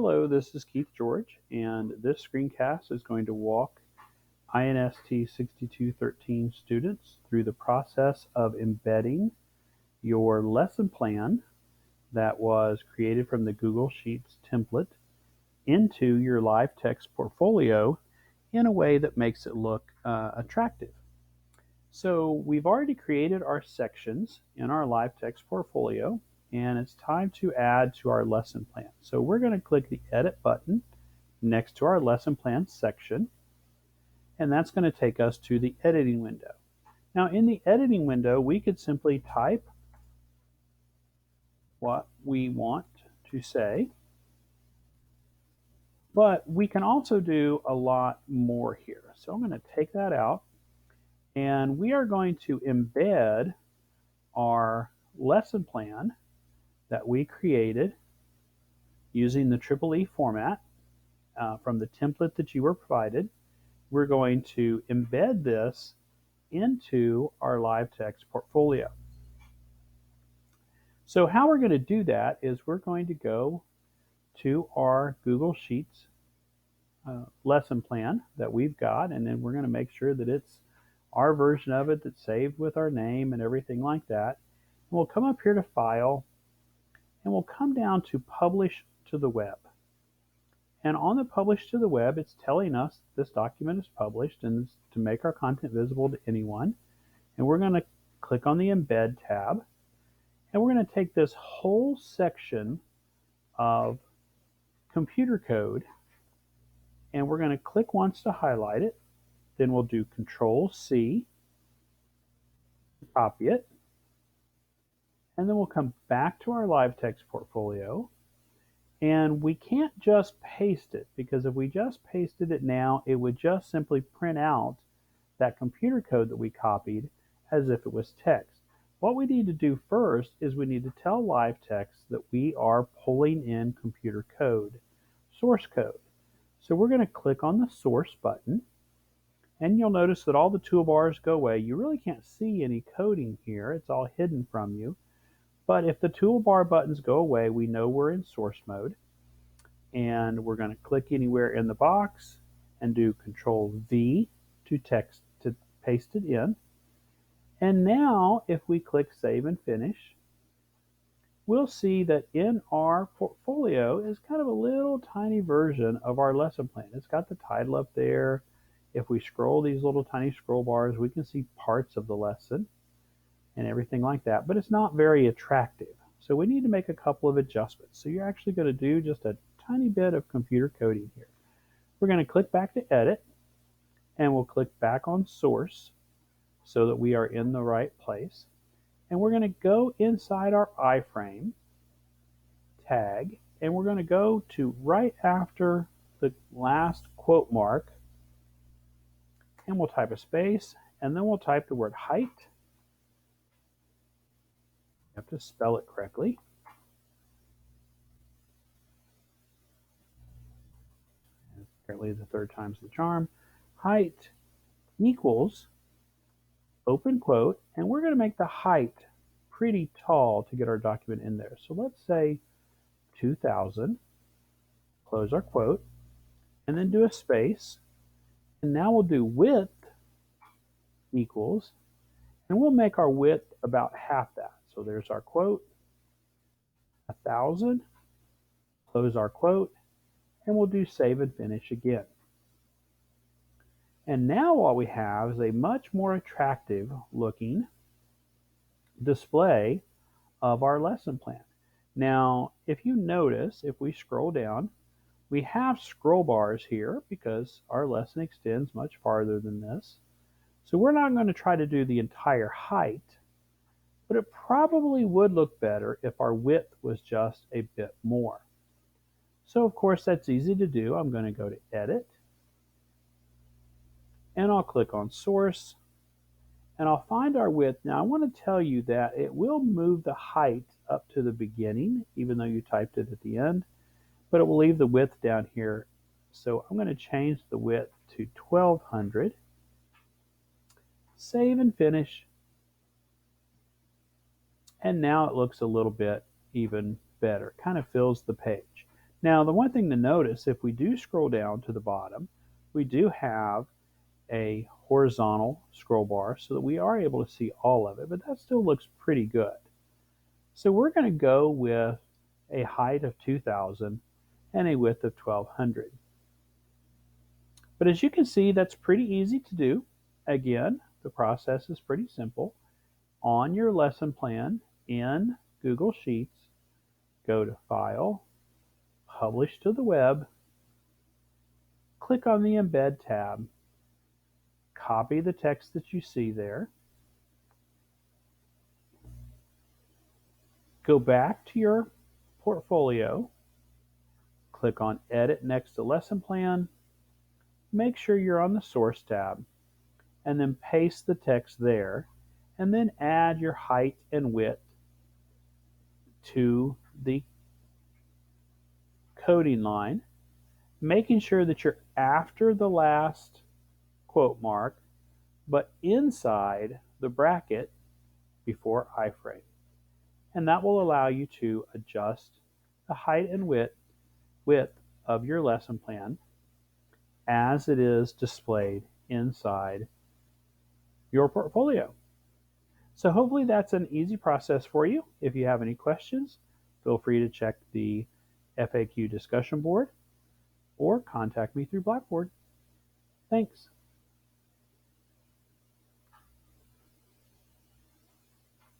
Hello, this is Keith George, and this screencast is going to walk INST 6213 students through the process of embedding your lesson plan that was created from the Google Sheets template into your LiveText portfolio in a way that makes it look attractive. So we've already created our sections in our LiveText portfolio, and it's time to add to our lesson plan. So we're going to click the Edit button next to our lesson plan section, and that's going to take us to the editing window. Now in the editing window, we could simply type what we want to say, but we can also do a lot more here. So I'm going to take that out, and we are going to embed our lesson plan that we created using the EEE format from the template that you were provided. We're going to embed this into our LiveText portfolio. So how we're going to do that is we're going to go to our Google Sheets lesson plan that we've got, and then we're going to make sure that it's our version of it that's saved with our name and everything like that. And we'll come up here to File, and we'll come down to Publish to the Web. And on the Publish to the Web, it's telling us this document is published and to make our content visible to anyone. And we're going to click on the Embed tab, and we're going to take this whole section of computer code, and we're going to click once to highlight it. Then we'll do Control-C to copy it. And then we'll come back to our LiveText portfolio, and we can't just paste it, because if we just pasted it now, it would just simply print out that computer code that we copied as if it was text. What we need to do first is we need to tell LiveText that we are pulling in computer code, source code. So we're going to click on the Source button, and you'll notice that all the toolbars go away. You really can't see any coding here. It's all hidden from you. But if the toolbar buttons go away, we know we're in source mode. And we're going to click anywhere in the box and do Control-V to paste it in. And now if we click Save and Finish, we'll see that in our portfolio is kind of a little tiny version of our lesson plan. It's got the title up there. If we scroll these little tiny scroll bars, we can see parts of the lesson and everything like that, but it's not very attractive. So we need to make a couple of adjustments. So you're actually going to do just a tiny bit of computer coding here. We're going to click back to Edit, and we'll click back on Source so that we are in the right place. And we're going to go inside our iframe tag, and we're going to go to right after the last quote mark, and we'll type a space, and then we'll type the word height. You have to spell it correctly. And apparently the third time's the charm. Height equals open quote, and we're going to make the height pretty tall to get our document in there. So let's say 2000, close our quote, and then do a space. And now we'll do width equals, and we'll make our width about half that. So there's our quote, 1000, close our quote, and we'll do Save and Finish again. And now what we have is a much more attractive looking display of our lesson plan. Now, if you notice, if we scroll down, we have scroll bars here because our lesson extends much farther than this. So we're not going to try to do the entire height, but it probably would look better if our width was just a bit more. So of course that's easy to do. I'm going to go to Edit, and I'll click on Source, and I'll find our width. Now I want to tell you that it will move the height up to the beginning, even though you typed it at the end, but it will leave the width down here. So I'm going to change the width to 1200, Save and Finish, and now it looks a little bit even better. Kind of fills the page. Now, the one thing to notice, if we do scroll down to the bottom, we do have a horizontal scroll bar so that we are able to see all of it, but that still looks pretty good. So we're going to go with a height of 2000 and a width of 1200. But as you can see, that's pretty easy to do. Again, the process is pretty simple. On your lesson plan in Google Sheets, go to File, Publish to the Web, click on the Embed tab, copy the text that you see there, go back to your portfolio, click on Edit next to Lesson Plan, make sure you're on the Source tab, and then paste the text there, and then add your height and width to the coding line, making sure that you're after the last quote mark, but inside the bracket before iframe. And that will allow you to adjust the height and width of your lesson plan as it is displayed inside your portfolio. So hopefully that's an easy process for you. If you have any questions, feel free to check the FAQ discussion board or contact me through Blackboard. Thanks.